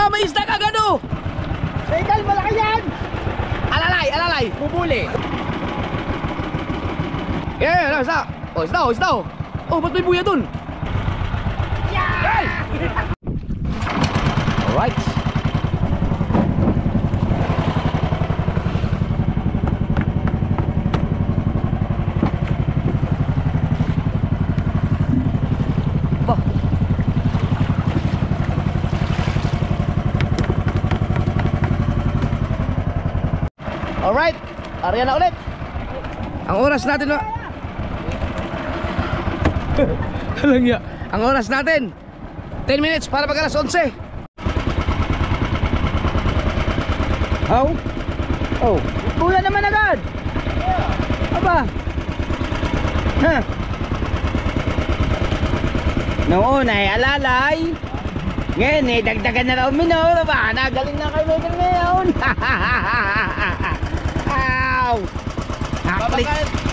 May isda ka gano. Segal, malaki yan. Alalay. Bubuli. Yeah, isda. Isda. Ba't may buya dun? Yeah! Alright. Alright, area na ulit. Ang oras natin na alam niya, ang oras natin 10 minutes para mag alas 11. Oh, ulan naman agad. Aba. Noon ay alalay. Ngayon eh, dagdagan na raw minor. Ba, nagaling na kay Michael ngayon. Ow!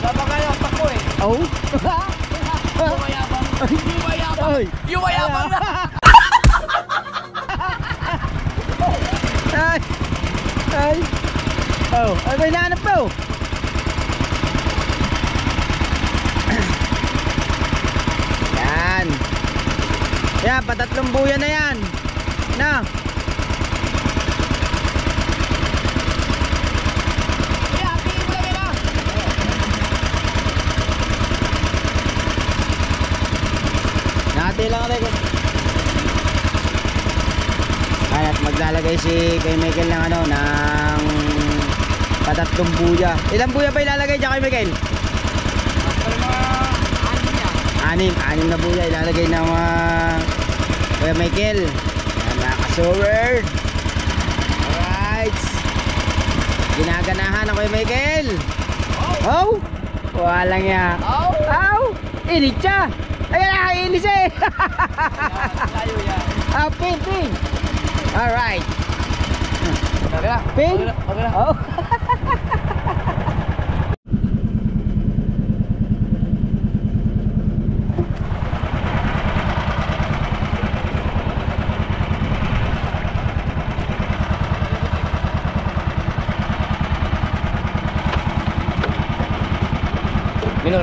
Babakay ang pako eh. Oh? Yumayabang na. Ay. Oh, ano hinahanap po? Yan. Yan, patatlong buya na yan. Na. Nati lang ako. At maglalagay si kay Michael ng ng patatlong buya. Ilang buya pa ilalagay dyan kay Michael? Anim na buya ilalagay ng Kuya Michael. Yan, mga ka-sword. Alright. Ginaganahan ng Kuya Michael. Oh! Walang ya. Oh! Init siya. Ayan na, inis eh. Layo yan. Pin. Alright. Okay na. Pin? Okay na. Oh.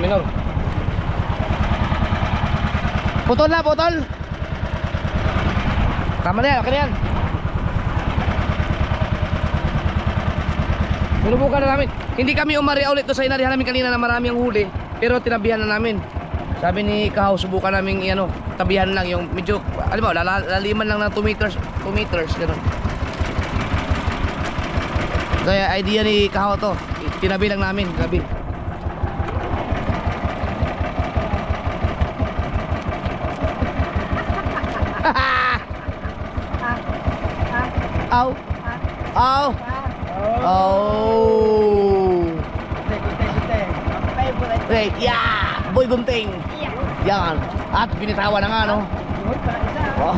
Minor. Putol. Tama na yan, okay na yan. Sinubukan na namin. Hindi kami umari ulit to sa inarihan namin kanina na marami ang huli. Pero tinabihan na namin. Sabi ni Kahaw, subukan namin tabihan lang yung medyo, alam mo, laliman lang ng 2 meters, gano'n. Kaya idea ni Kahaw to. Tinabi lang namin, gabi. Oh. Wait, yeah, boy gunting. Yan. At binitawan na nga, no? Oh.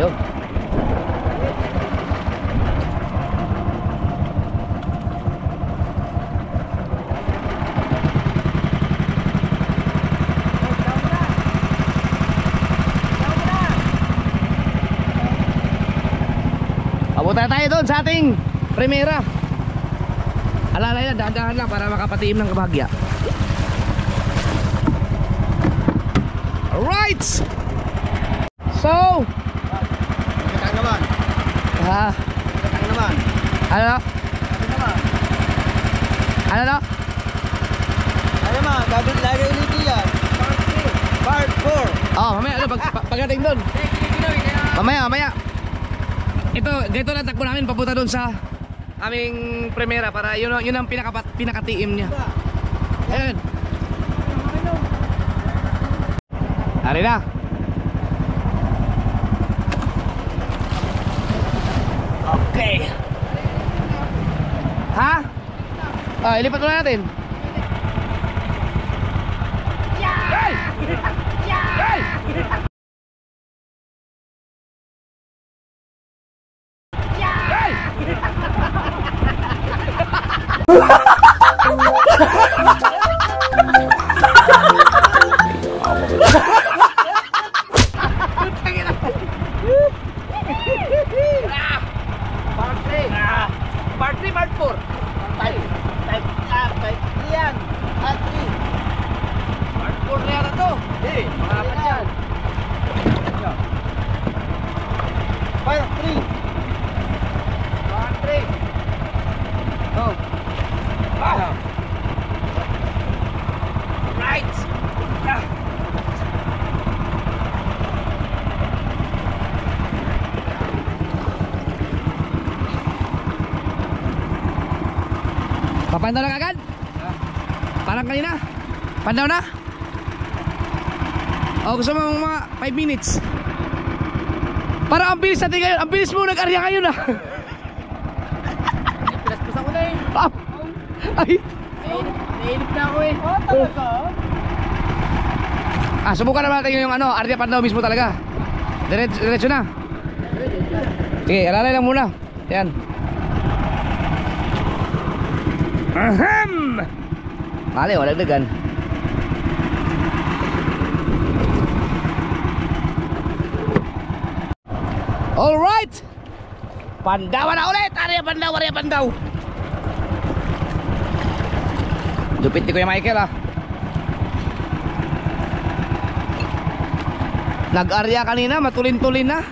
Yun. Abutan tayo doon sa ating primera. Alalay lang, dahan-dahan lang para makapatiim ng kabahagya. Alright! So Katang naman. Katang naman. Ano? Ano ma, gagawin lagi ulit yan. Part 4. Oh, mamaya pagdating doon. Mamaya. Ito, ganito lang takbo namin papunta doon sa aming primera para yun ang pinakatiim niya. Ayan. Ari na. Okay. Ha? Ilipat muna natin. Yay! Yay! Pandaw na kagad? Parang kanina? Pandaw na? O gusto mo mga 5 minutes? Parang ang bilis natin ngayon. Ang bilis mo nag-arya ngayon ah. Pilas-pilas ako na eh. Ay. Nainip na ako eh. Oh, talaga? Subukan naman natin yung ano, arya pandaw mismo talaga. Diretso na. Sige, alalay lang muna. Yan. Ahem! Mali, walang dagan. Alright! Pandaw na ulit! Arya pandaw! Lupit ni Kuya Michael ah. Nag-arya kanina, matulin-tulin na.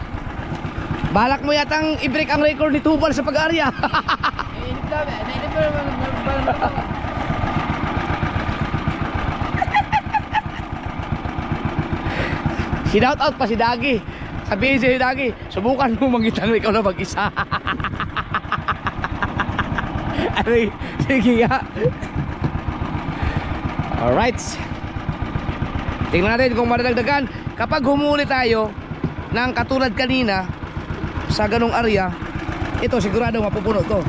Balak mo yatang i-break ang record ni Tubal sa pag-arya. Nainip na naman ako. Shout out pa si Dagi. Sabihin si Dagi, subukan mo mangitang ikaw na mag-isa. Aray, sige nga. Alright. Tingnan natin kung madadagdagan. Kapag humuli tayo ng katulad kanina sa ganong area, ito sigurado mapupuno to.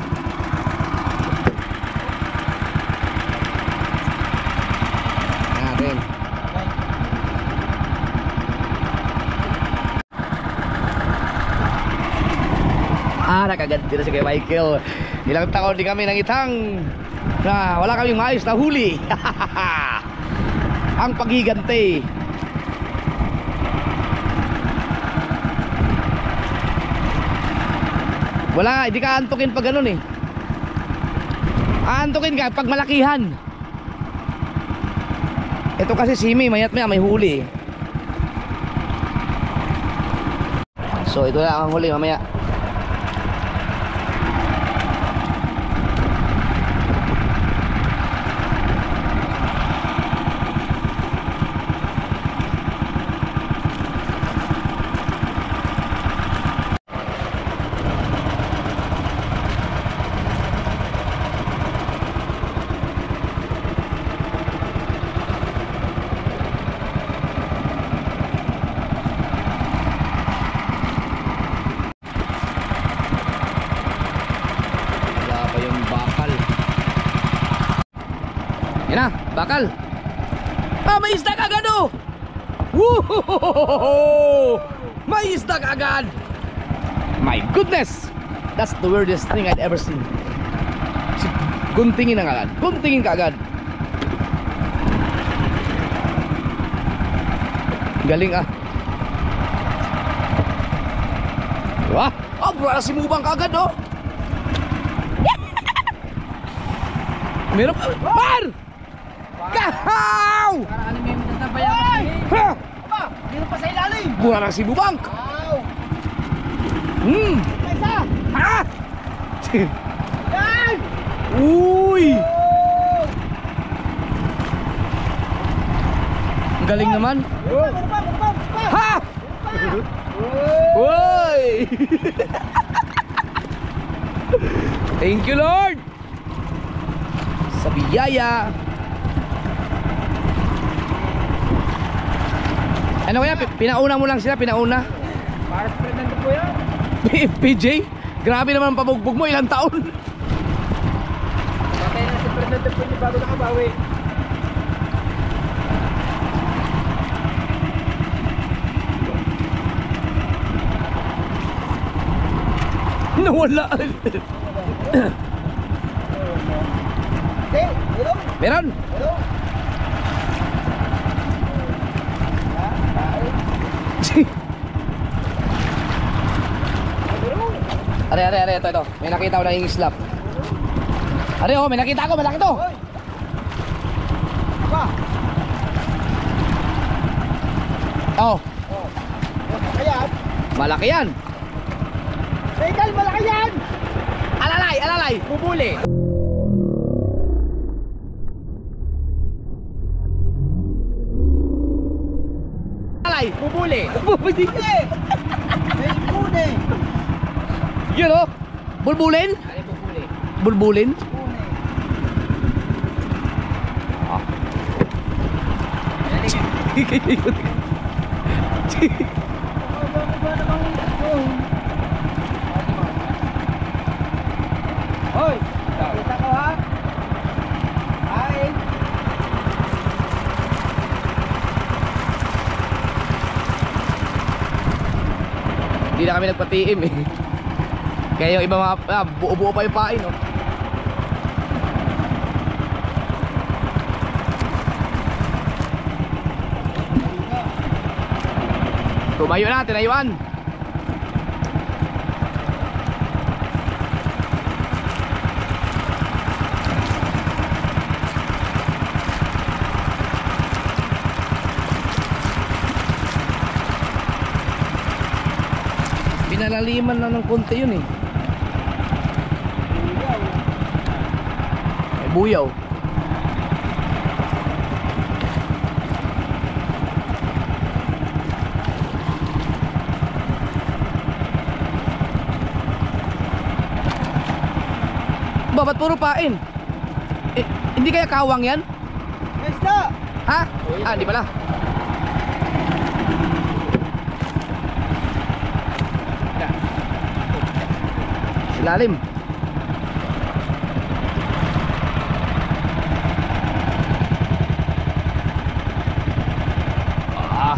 Natin. Nakaganti na si Kuya Michael. Ilang taon din kami nangitang na wala kaming maayos na huli. Ang paghiganti. Wala, hindi ka antukin pag ganun eh. Aantukin ka pag malakihan. Ito kasi simi, mayat maya may huli. So ito na ang huli mamaya. Yan na, bakal. May isda kagad oh. Woo! May isda kagad. My goodness. That's the weirdest thing I'd ever seen. Guntingin na kagad. Guntingin kagad. Galing ah. Diba? Bro, simubang kagad oh. Meron pa. Par! Kahaw! Para ano may mitas na bayaman eh. Ha! Aba, meron pa sa ilalim. Buwan ang simubang. Wow. Hmm. May isa. Ha? Yan! Uy! Oh! Ang galing naman. Meron pa. Ha! Oh! Uy! Thank you, Lord! Sa biyaya. Ano kaya? Pinauna mo lang sila, pinauna. Para sa Fernando po yan. PJ, grabe naman ang pabugbog mo, ilang taon. Patay na si Fernando po niya bago nakabawi. Nawala. Meron? Are, ito. May nakita ko na yung slap. Are, oh, may nakita ako, malaki to. Aba, Oh, ayan. malaki yan. Michael, malaki yan. Alalay. Bubuli. Alalay. Bubuli. Bubuli. May kune. Yun oh. Bulbulin? Ano bubuli? Bulbulin? Kune. Hoy! Kita ko ha? Ay! Hindi na kami nagpatiim eh. Kaya yung iba mga buo-buo pa yung pain oh. Tumayo na, tinayuan. Pinalaliman na ng konti yun eh. May buyaw. Ba't puro pain? Eh, hindi kaya kawang yan? Basta! Ha? Ah, di pala. Ilalim. Ah.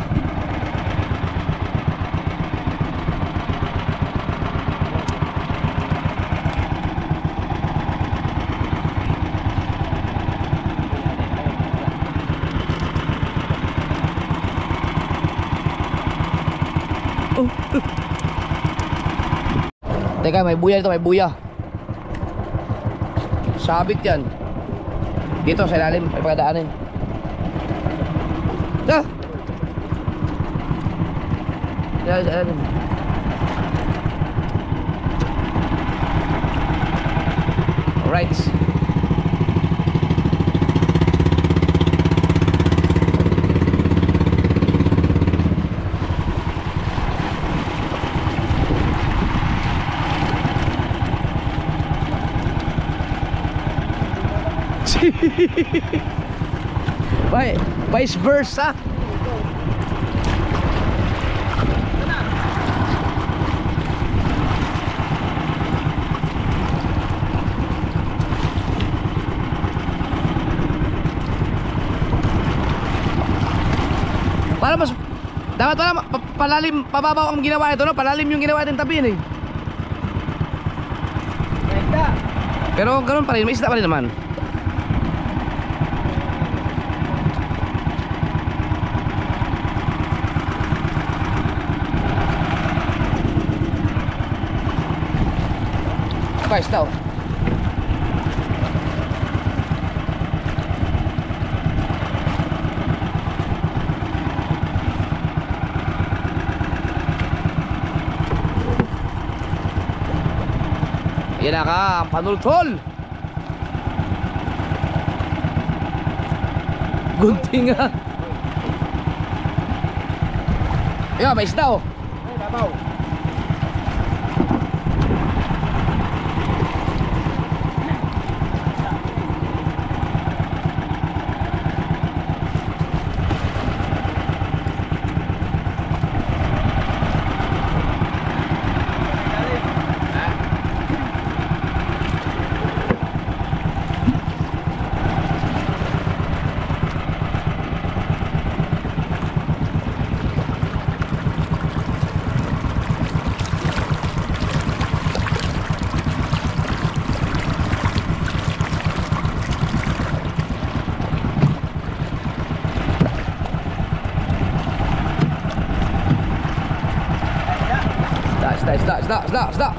Oh. Teka, may buya dito, may buya. Sabit yan. Dito sa ilalim, may pagdaanin. Ah! Sa ilalim. Alright. Vice versa. Para mas dapat pala palalim, pababaw ang ginawa ito, no? Palalim yung ginawa natin tabi eh. Basta! Pero ganoon pa rin, may isda pa rin naman. Guys, daw. Yan na ka, panultol. Gunting nga. Yan, may isda oh. Ay, babaw! Isda.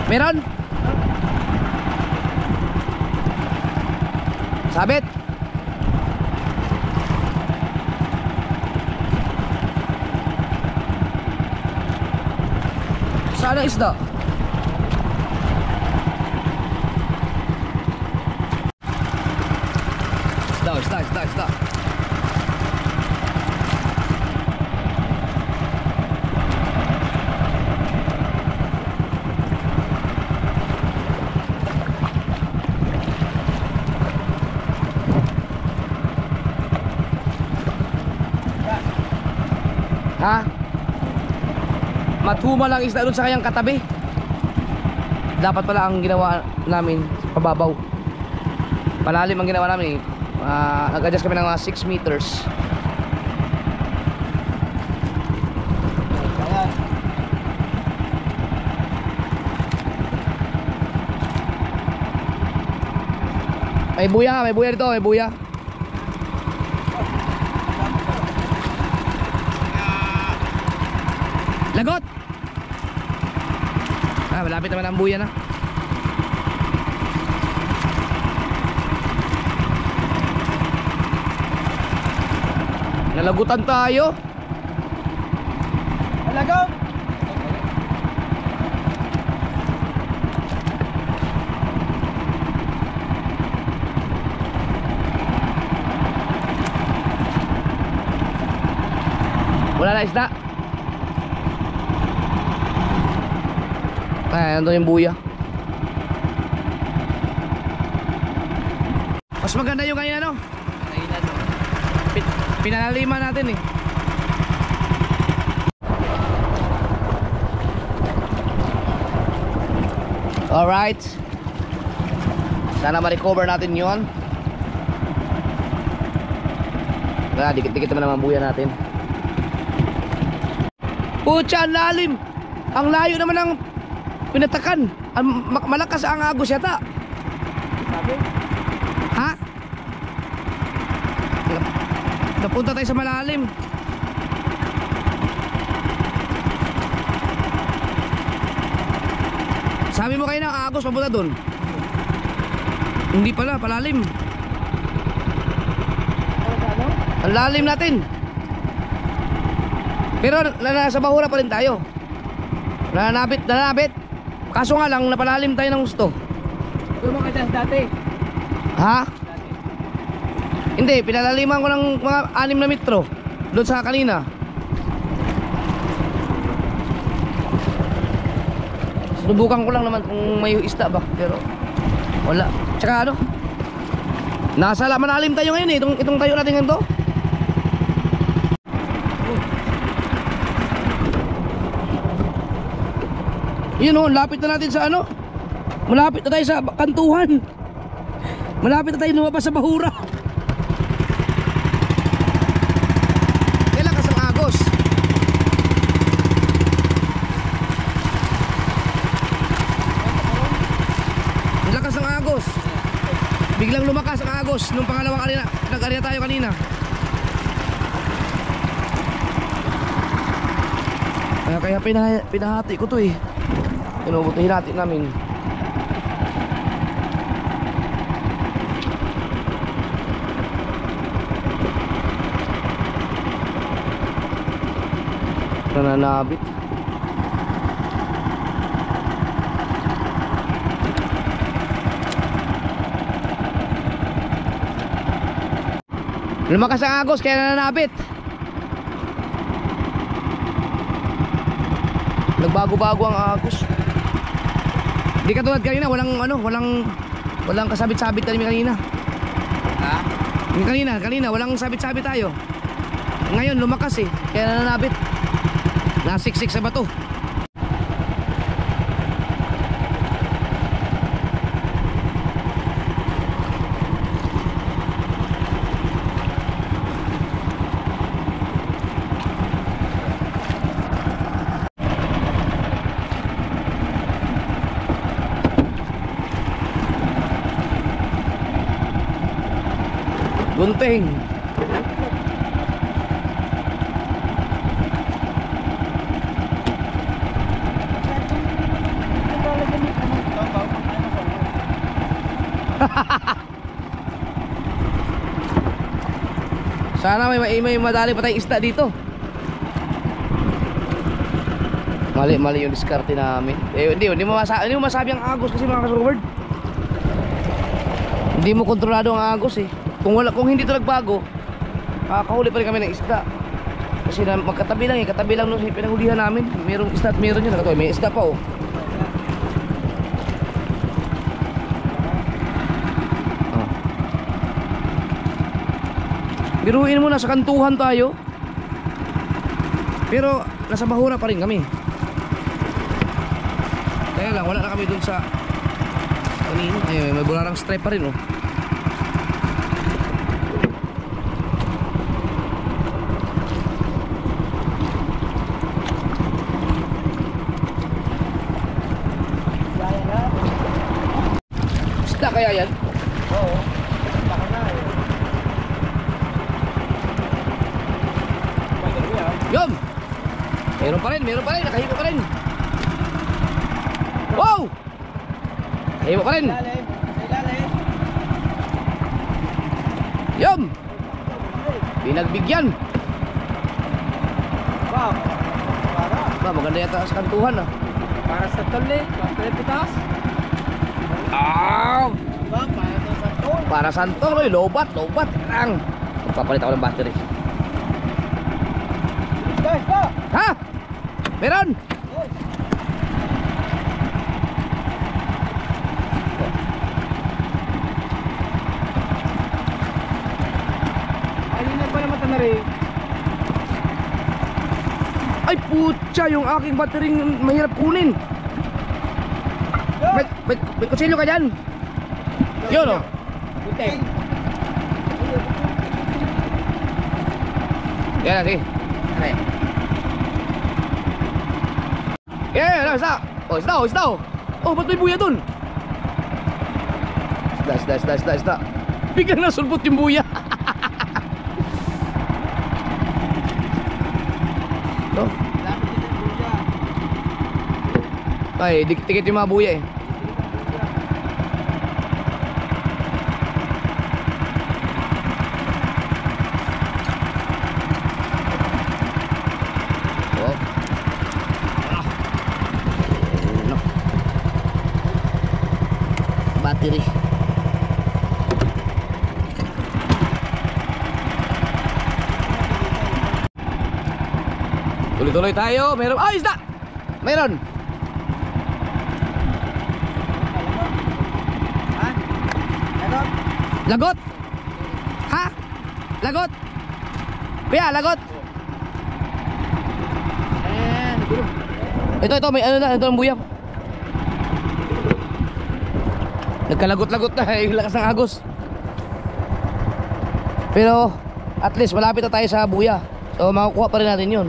Meron? Sabit. Saan ang isda? Isda. Ha? Matuma lang isda doon sa kanyang katabi. Dapat pala ang ginawa namin pababaw. Palalim ang ginawa namin. Nag-adjust kami ng mga 6 meters. Ayan. May buya dito, may buya. Lagot! Malapit naman ang buya na. Nalagutan tayo. Malagaw! Wala na isda. Nandun yung buya. Mas maganda yung ngayon ano. Pinalaliman natin eh. Alright. Sana ma-recover natin yun. Dikit-dikit naman ang buya natin. Pucha, ang lalim. Ang layo naman ng pinatakan. Malakas ang agos yata. Ha? Napunta tayo sa malalim. Sabi mo kayo na ang agos papunta doon. Hindi pala, palalim. Ang lalim natin. Pero nasa bahura pa rin tayo. Nananabit. Kaso nga lang napalalim tayo ng gusto. Tumakadyan dati. Ha? Hindi, pinalaliman ko ng mga 6 na metro doon sa kanina. Subukan ko lang naman kung may isda ba, pero wala. Tsaka ano? Nasa malalim tayo ngayon eh, itong tayo natin ganito. Yun oh, lapit na natin sa ano? Malapit na tayo sa kantuhan. Malapit na tayo lumabas sa bahura. Kailan ka sa agos? Ang lakas ng agos. Biglang lumakas ang agos nung pangalawang kanina. Nag-area tayo kanina. Kaya pinahati ko to eh. Pinubutihin natin namin. Nananabit. Lumakas ang agos kaya nananabit. Nagbago-bago ang agos. Di katulad kanina, walang kasabit-sabit tayo kanina. Ha? Kanina walang sabit-sabit tayo. Ngayon lumakas eh, kaya nananabit. Nasiksik sa bato. Gunting. Sana may madali pa tayong isda dito. Mali yung diskarte namin. Hindi mo masabi ang agos kasi mga kasurward. Hindi mo kontrolado ang agos eh. Kung hindi ito nagbago, makakahuli pa rin kami ng isda. Kasi magkatabi lang eh, katabi lang nung pinahulihan namin. Merong isda at meron yun. May isda pa oh. Biruin mo, nasa kantuhan tayo. Pero nasa Mahura pa rin kami. Kaya lang, wala na kami dun sa kanino. Ayun, may bularang stripe pa rin oh. Isda kaya yan? Oo. Baka na eh. Yun! Meron pa rin, nakahipo pa rin. Wow! Nakahipo pa rin. Ilalim. Sa ilalim. Yun! Pinagbigyan. Wow. Para. Ba, maganda yata sa kantuhan ah. Para sa tali. Para pitas. Ah! Ba, para sa tol. Para santong, no? Lobat lang. Magpapalit ako ng battery. Guys, ba? Ha? Meron? Yes. Ayun pa naman tanari. Ay putya, yung aking battery mahirap kunin. May kutsilyo ka dyan? Yun oh. Butek. Yan na, sige. Ay. Yeah, isda. Oh, isda. Oh, ba't may buya dun? Isda. Biglang nasulpot yung buya. Oh. Lapit din ang buya. Ay, dikit yung mga buya eh. Oh. Ah. No. Battery. Tuloy-tuloy tayo. Meron. Ay, isda! Meron. Ha? Ano? Lagot. Ha? Lagot. Kuya, lagot. Ito, may ano na, ito ang buya. Nagkalagot-lagot na, yung lakas ng agos. Pero, at least, malapit na tayo sa buya. So, makukuha pa rin natin yun.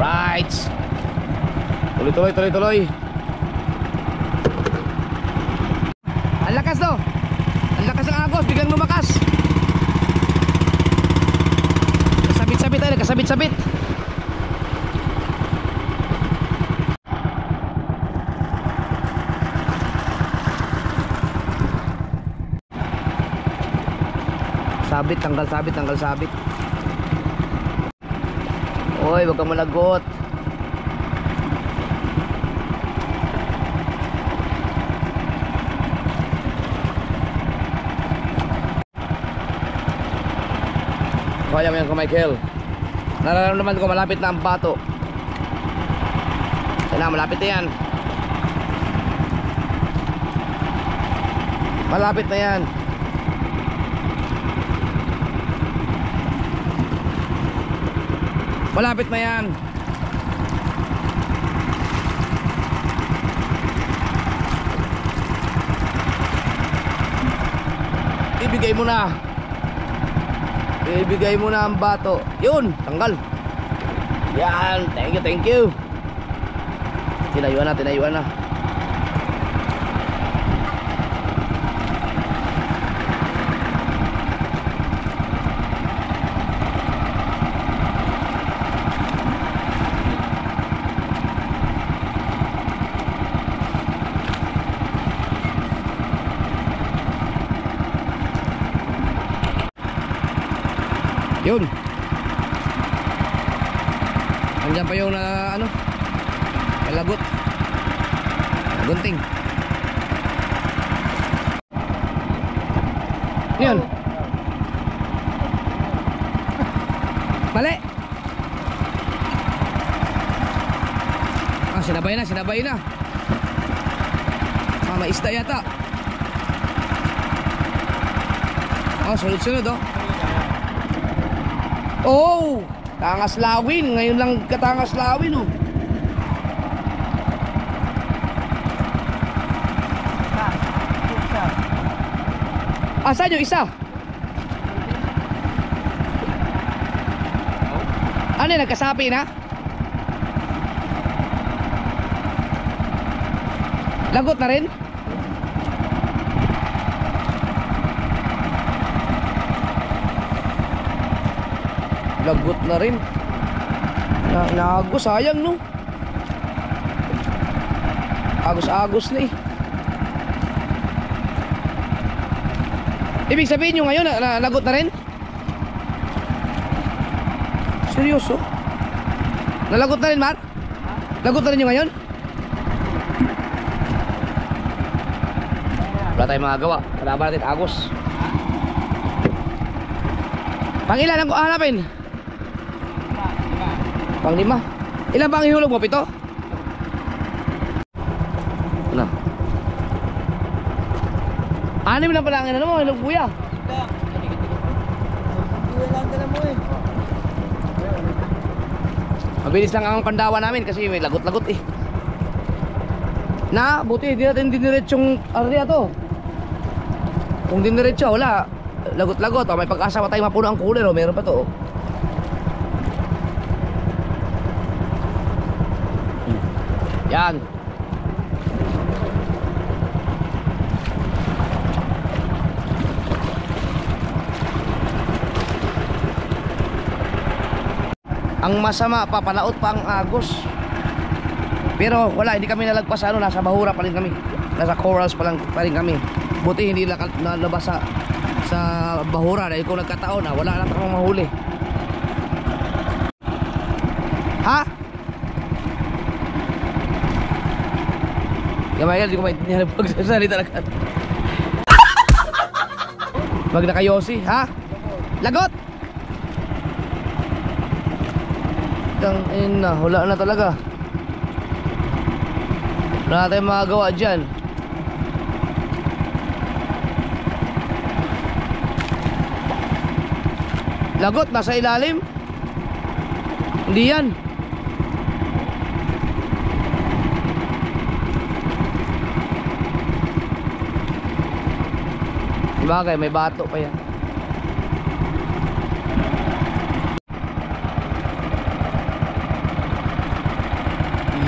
Right. Tuloy. Ang lakas no. Ang lakas ng agos, biglang lumakas. Kasabit-sabit. Tanggal sabit. Oy, wag kang malagot. Kaya mo yan ko, Michael. Nararamdaman ko malapit na ang bato. Yan na, malapit na yan. Malapit na yan. Malapit na yan. Ibigay mo na ang bato. Yun, tanggal. Yan, thank you. Tinayuan na. Yun. Andiyan pa yung nalagot. Gunting. Yun. Mali. Ah, sinabay na. May isda yata. Oh, sunod-sunod oh. Oh, Tangas Lawin. Ngayon lang katangas Lawin oh. Asan yung isa? Ano yun, nagkasapi na? Lagot na rin? Lagot na rin. Naagos, sayang no. Agos-agos na eh. Ibig sabihin nyo ngayon lagot na rin? Seryoso? Nalagot na rin, Mar? Lagot na rin nyo ngayon? Wala tayong magagawa. Kalaban natin agos. Pangilan ang hanapin? Pang-5. Ilan ba ang ihulog mo? 7? Ano? 6 na pala ang ano mo, hilog buya. Buya lang dala mo eh. Mabilis lang ang pandawa namin kasi may lagot-lagot eh. Na, buti hindi natin diniretsyong area to. Kung diniretso, wala. Lagot-lagot. Oh, may pag-asa pa tayo mapuno ang cooler. Oh, meron pa to. Oh. Yan. Ang masama pa, palaot pa ang agos. Pero wala, hindi kami nalagpas ano, nasa bahura pa rin kami. Nasa corals pa rin kami. Buti hindi nalabas sa bahura dahil kung nagkataon na wala lang kang mahuli. Ha? Kamaya, hindi ko maintindihan ang pagsasalita na ka. Wag na kayo si, ha? Lagot! Ina, wala na talaga. Wala na tayong magagawa dyan. Lagot, nasa ilalim. Hindi yan. Bagay, may bato pa yan.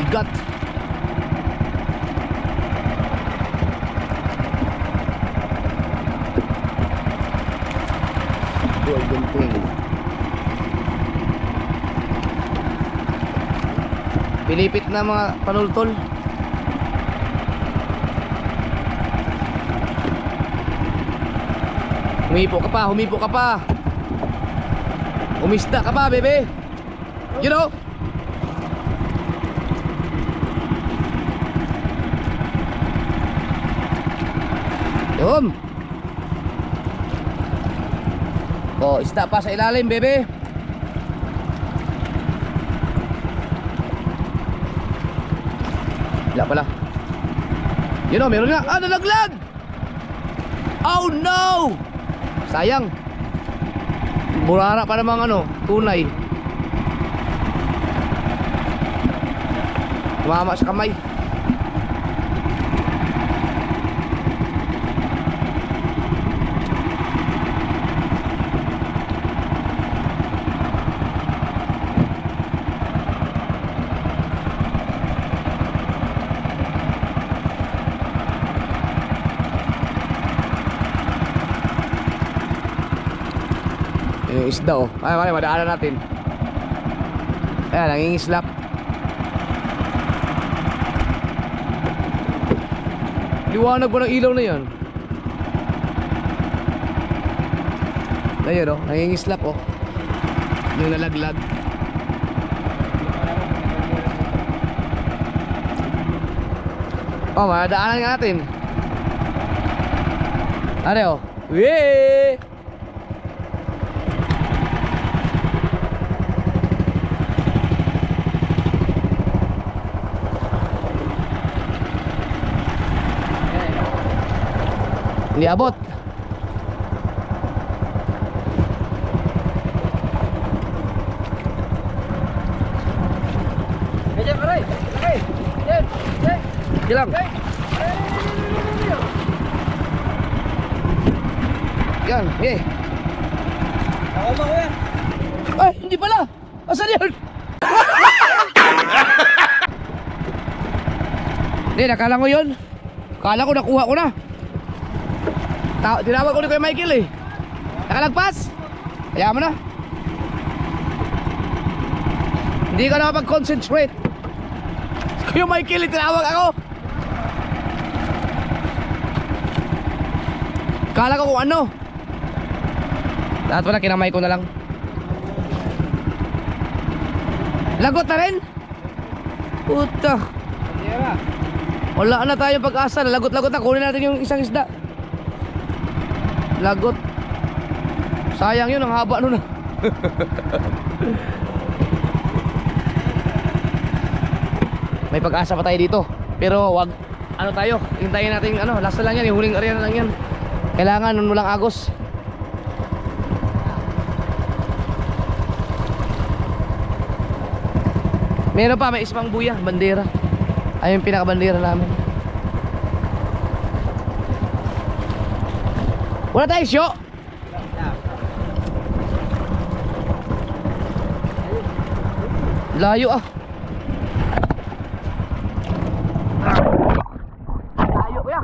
Igat. Golden King. Pilipit na mga panultol. Humipo ka pa, humipo ka pa. Umista ka pa, bebe. You know? Yun. Oh, isda pa sa ilalim, bebe. Wala pala. You know, meron nga. Ah, nalaglag! Oh no! Sayang. Burara pa namang ano, tunay. Tumama sa kamay. Yung isda oh. Ay, madaanan natin. Ayan, nangingislap. Liwanag ba ng ilaw na yan? Ayun oh, nangingislap oh. Yung nalaglag. Oh, madaanan nga natin. Ano oh? Wee! Hindi abot. Sige lang. Yan, okay. Ako ba kuya? Ay, hindi pala. Asan yun? Hindi, nakala ko yun. Kala ko nakuha ko na. Tinawag ko ni Kuya Michael eh. Nakalagpas. Kaya mo na. Hindi ka nakapag-concentrate. Kuya Michael, tinawag ako. Kala ko kung ano. Lahat wala, kinamay ko na lang. Lagot na rin. Puta. Wala na tayong pag-asa. Lagot-lagot na. Kunin natin yung isang isda. Lagot. Sayang yun, ang haba nun. May pag-asa pa tayo dito. Pero wag, ano tayo, hintayin natin, ano, last na lang yan, yung huling area na lang yan. Kailangan nun walang agos. Meron pa, may isang buya, bandera. Ayun yung pinaka-bandera namin. Wala tayo syo. Layo ah. Layo kuya.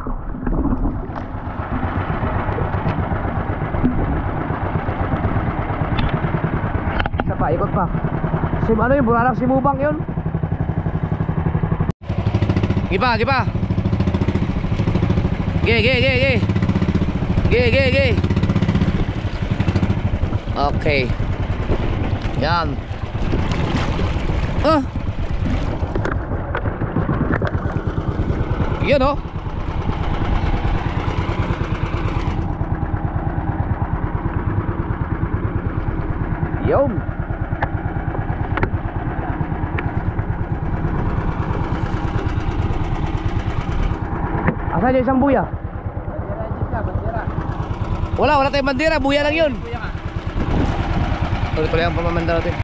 Isa pa, ikot pa. Ano yung buralang simubang yun? Gipa, gipa. Ge. Okay. Yan. Yan oh. Yun. Asan yung isang buya? Bandera. Wala tayong bandera, buya lang yun. Kuya ka. Tuloy-tuloy ang pamamanda natin.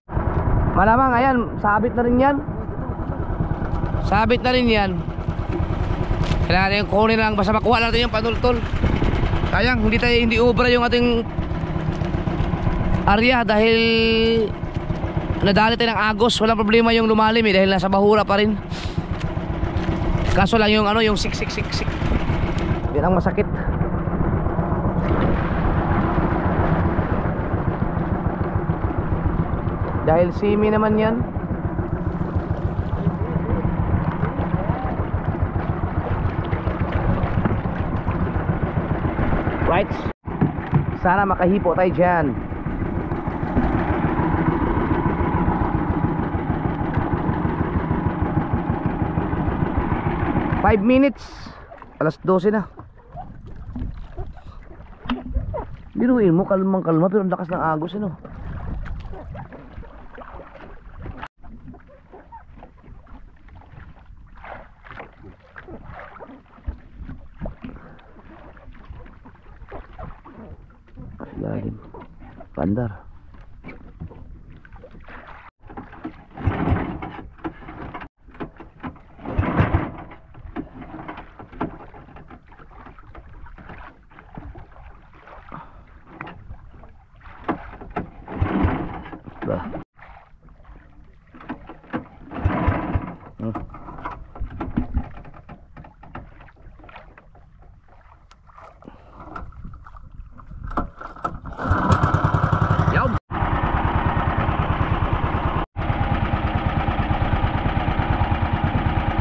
Malamang, ayan, sabit na rin yan. Sabit na rin yan. Kailangan natin kunin lang, basta makuha natin yung panultol. Sayang, hindi ubra yung ating area dahil nadali tayo ng agos. Walang problema yung lumalim dahil nasa bahura pa rin. Kaso lang yung yung sik. Yan ang masakit. Dahil simi naman yan. Right. Sana makahipo tayo dyan. Five minutes. Alas 12 na. Biruin mo, kalmang-kalma pero ang lakas ng agos ano. Lalim. Pandar.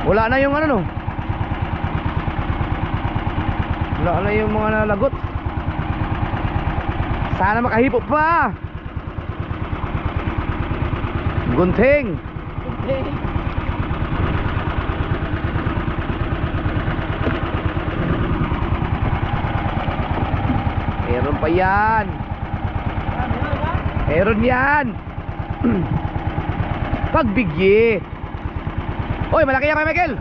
Wala na yung ano no. Wala na yung mga nalagot. Sana makahipo pa. Gunting. Meron pa yan. Meron yan. Pagbigye. Oy, malaki yan kay Michael.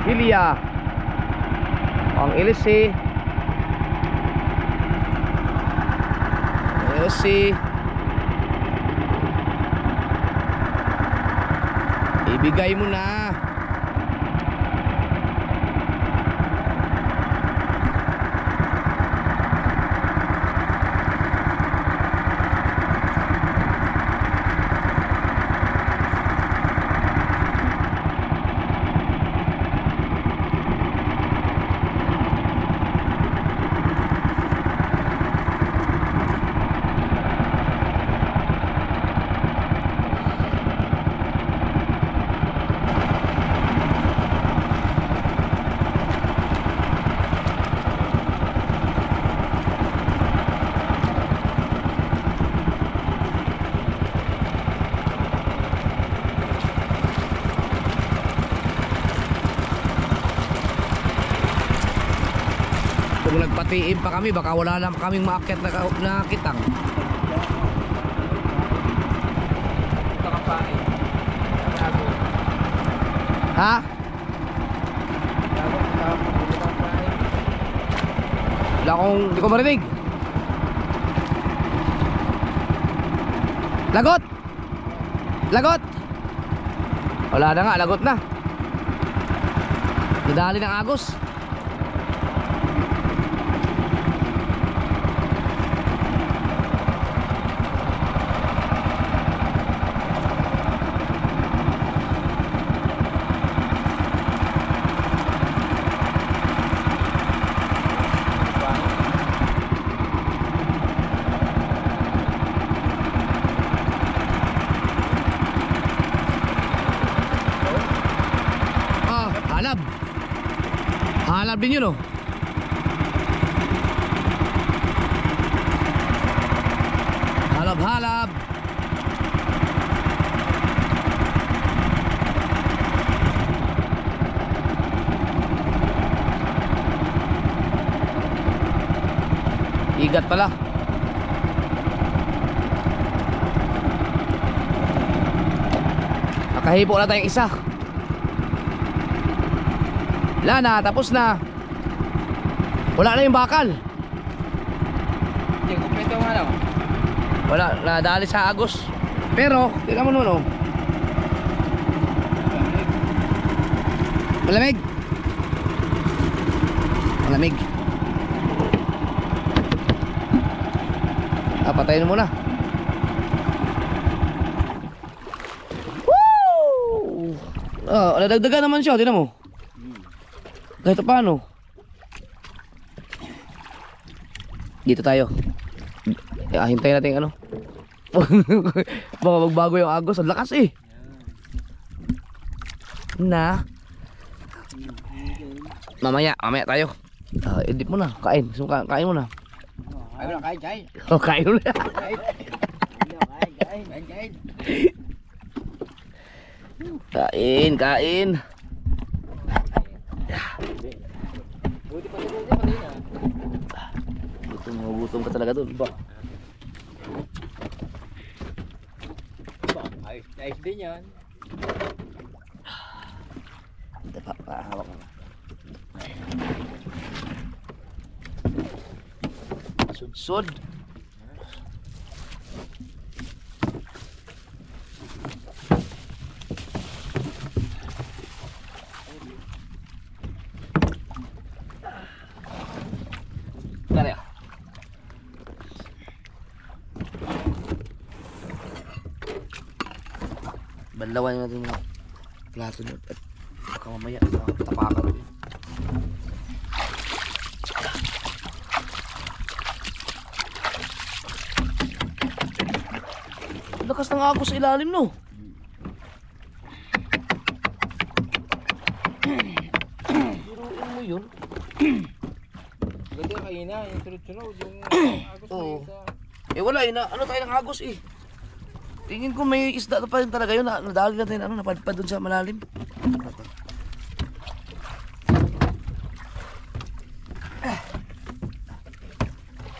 Hilya. Ang ilisi. Ilisi. Ibigay mo na. Kung nagpatiim pa kami, baka wala na kaming maakyat na kitang. Nakapain. Ha? Di ko marinig. Lagot! Lagot! Wala na nga, lagot na. Nadali ng agos. Halab. Halab din yun, oh. Halab, halab. Igat pala. Nakahipo na tayong isa. Wala na, tapos na. Wala na yung bakal. Hindi, kumpleto nga lang. Wala, nadali sa agos. Pero, tingnan mo naman, oh. Malamig. Malamig. Patayin mo muna. Woo! Nadagdagan naman siya, tingnan mo. Kahit paano. Dito tayo. Hintayin natin yung ano. Baka magbago yung agos. Ang lakas eh. Na. Mamaya tayo. Edit mo na. Kain. Kain mo na. Ayun lang, kain. Oh, kain mo na. Kain. Buti pa rin niya kanina. Gutom ka talaga dun. Ayos din yan. Hawak mo. Sudsud. Tara. Banlawan natin yung plato nyo at baka mamaya tapakan rin. Lakas ng agos sa ilalim, no? Biruin mo yun. Ganda kayo na, yung sunod-sunod, yung agos na Oo. yun sa... Eh wala eh, ano tayo ng agos eh. Tingin ko may isda na pa rin talaga yun. Nadali na tayo, napadpad dun sa malalim.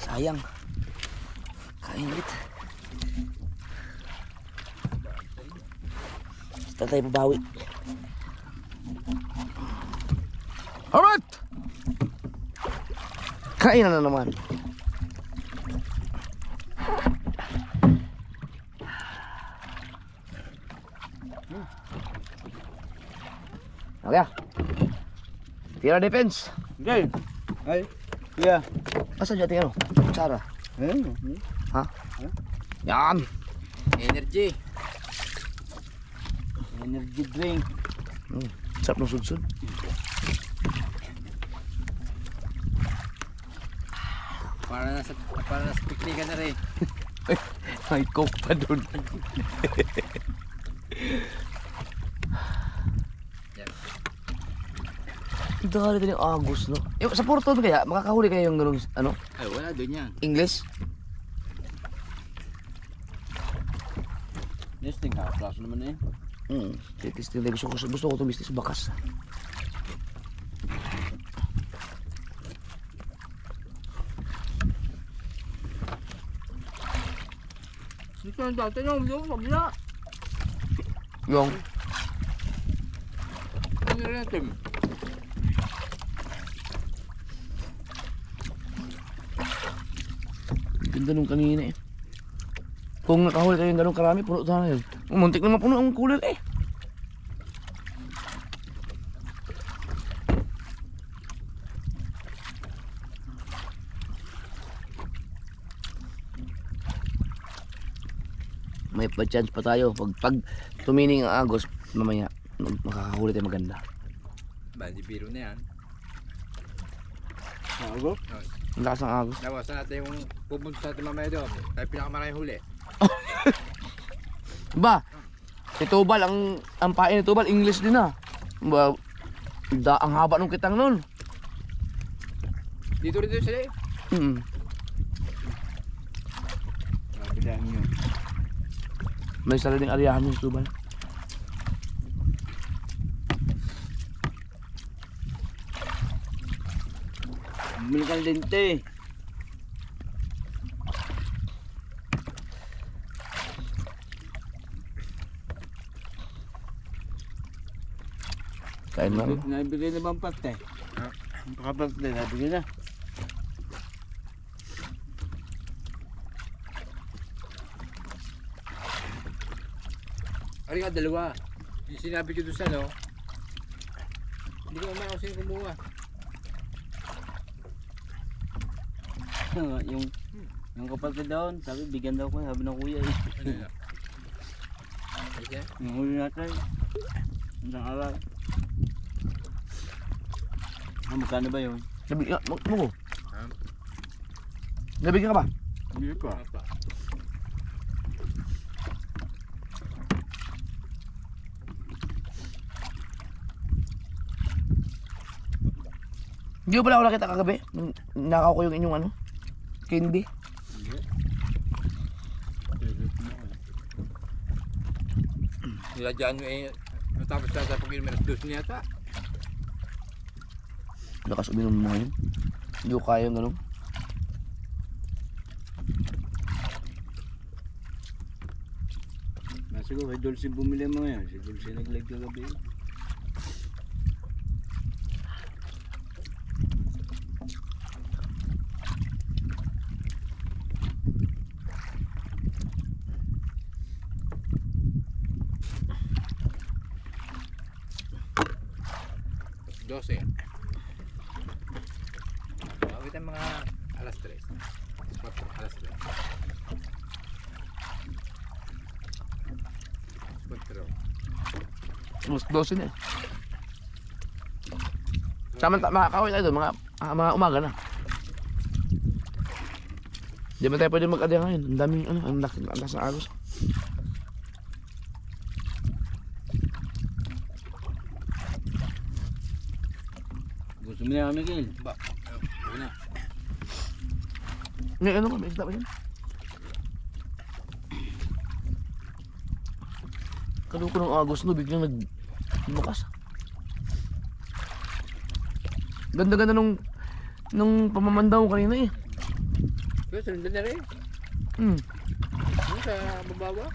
Sayang. Kain ulit. Basta tayo babawi. Alright! Kain na naman. Okay. Tira defense. Okay. Ay. Yeah. Asa dyan tingnan mo? Kutsara. Ha? Yan. Energy. Energy drink. Sarap ng sudsud. Para nasa picnic na rin. May coke pa dun. Dali din yung agos, no? Sa Porto kaya, makakahuli kayo yung ganun, ano? Ay, wala doon yan. English? Nesting ha, plaso naman eh. Titisting. Gusto ko tumistis bakas. ng dati nung yung pabila. Yung, Ano rin natin? ganda nung kanina eh. Kung nakahuli tayo yung ganun karami, puno sana yun. Muntik na mapuno ang cooler eh. May pa-chance pa tayo. Pag tumining ang agos, mamaya makakahuli tayo maganda. Ba, di biro na yan. Ako? Ang lakas ng agos. Nawasan natin yung pupunta sa ating mamaya doon. Tayo pinakamaraming huli. Ba, si Tubal, ang pain ni Tubal, English din ah. Ba, ang haba nung kitang nun. Dito rin sila eh. Hmm. Bilang yun. May sariling ariyahan yung Tubal. Bumili ka ng lente. Kain mo. Nabigay na bang pate? Pakapate, nabigay na. Ari nga, dalawa. Yung sinabi ko doon sa no, hindi ko naman ako sino kumuha. Yung kapatid doon, sabi bigyan daw ko, sabi ng kuya eh. Ano yun? Kasi? Yung huli natin. Isang aral. Magkano ba yun? Nabigyan mo. Ha? Nabigyan ka ba? Hindi ko. Ano pa? Hindi ko pala ako nakita kagabi. Nakaw ko yung inyong ano, candy. Hindi. Niladyan mo eh. Matapos sa pag-inom, meron 2 niya yata. Lakas uminom mo ngayon. Hindi ko kaya yung ganun. Siguro kay Dulce bumili mo yan. Si Dulce nag-live kagabi. Dose. Awit ang mga alas 3. 4, alas 3. 4. Mas 12 na eh. Makakawin tayo doon, mga umaga na. Hindi man tayo pwede mag-adya ngayon. Ang daming ano, ang lakas ng agos. Gusto mo na kami, Gil? Ba? Ano na? May ano ba? May isda ba yan? Kaluko ng agos no, biglang lumakas. Ganda-ganda nung pamamandaw kanina eh. Pero sundan na rin. Hmm. Ano sa babawa?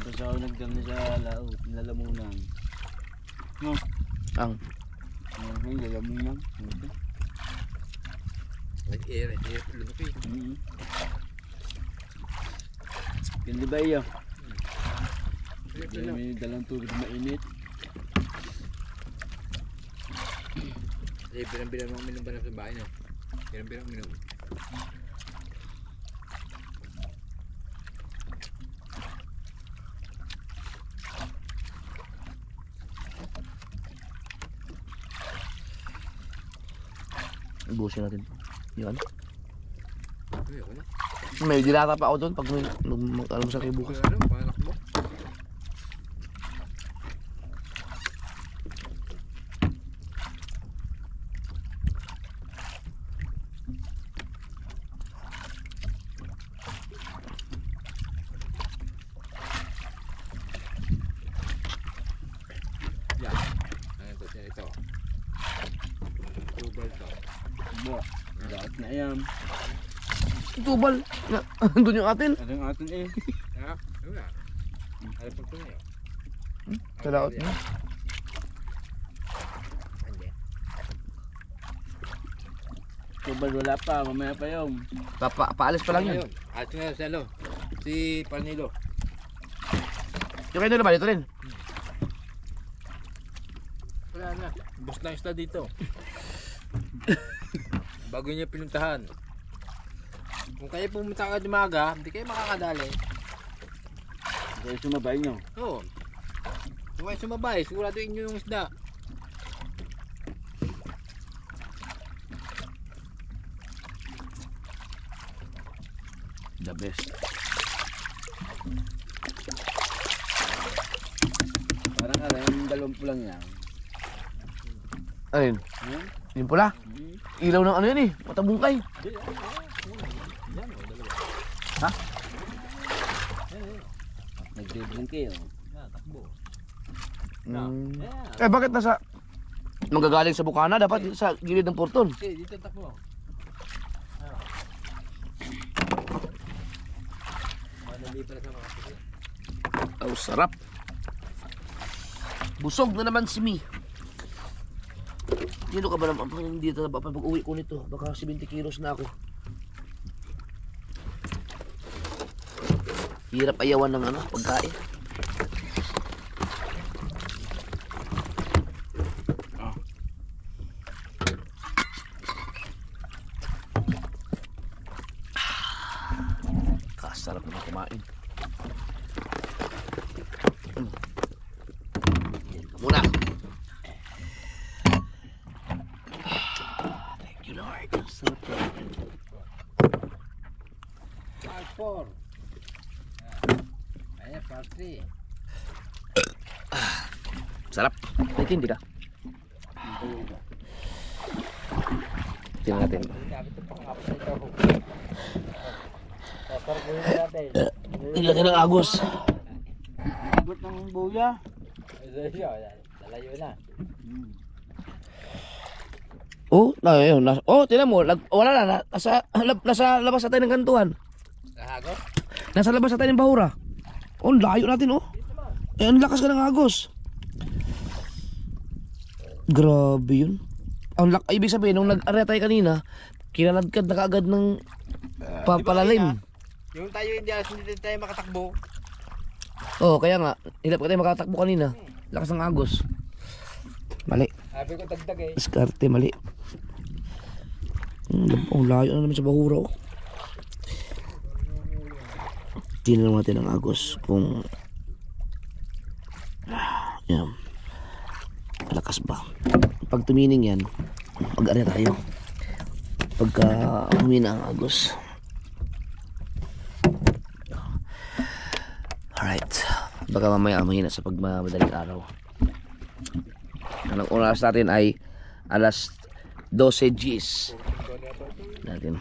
Basta ako nagdami sa laot, lalamunan. No? Ang Yung lalamunan. Nag-air, lumaki. Hindi ba iyo? Hindi May dalang tubig na mainit. Bilang-bilang mo uminom ba na sa bahay no? Bilang-bilang uminom. ibusin natin. Yan. Ayoko na. May dilata pa ako doon pag may alam sa kayo bukas. Ano? Panak mo? Yan. Ano to? Ito. Tubal to. Bo, lahat na yan. Tubal. Doon yung atin. Ano yung atin eh? Ha? Ano na? Ano pag ito niyo? Sa laot niya. Hindi. Tubal wala pa, mamaya pa yung. Paalis pa lang yun. Atin nga sa ano? Si Panilo. Yung kayo naman, ito rin. Wala na. Bus na isla dito. Bago niya pinuntahan. Kung kayo pumunta ka umaga, hindi kayo makakadali. Kaya sumabay nyo. Oo. Kung kayo sumabay, siguraduhin nyo yung isda. The best. Parang ano, yung dalawang pulang yan. Ayun. Hmm? Yung pula. Ilaw ng ano yan eh. Matabungkay. Ha? Nagdibling kayo. Eh bakit nasa manggagaling sa bukana? Dapat sa gilid ng porton. Okay, dito takbo. Madali para sa mga pili. Oh, sarap. Busog na naman si Mi. Kilo ka ba naman? Hindi ito pag uwi ko nito. Baka 70 kilos na ako. Hirap ayawan ng ano, pagkain. Kasarap naman kumain. Yan ka muna. Thank you, Lord. Sarap naman. 5-4. Ayan, part 3. Sarap. Hindi ka. Tingnan natin. Tingnan natin ang agos. Abot ng buya. Lalayo na. Oh, ayun. Oh, tingnan mo. Wala na. Nasa labas na tayo ng kantuhan. Nahago? Nasa labas na tayo ng bahura. Oh, layo natin oh. Eh, ang lakas ka ng agos. Grabe yun. Ibig sabihin, nung nag-area tayo kanina, kinalagkad na kaagad ng papalalim. Yung tayo hindi tayo makatakbo. Oh, kaya nga, hilap ka tayo makatakbo kanina. Lakas ng agos. Mali. Sabi ko dagdag eh. Diskarte, mali. Layo na naman sa bahura oh. Tingnan natin ang agos kung yan. Malakas ba? Pag tumining yan, mag-area tayo. Pagka humina ang agos. Alright. Baka mamaya mahina sa pagmamadaling araw. Ang oras natin ay alas 12 Gs natin.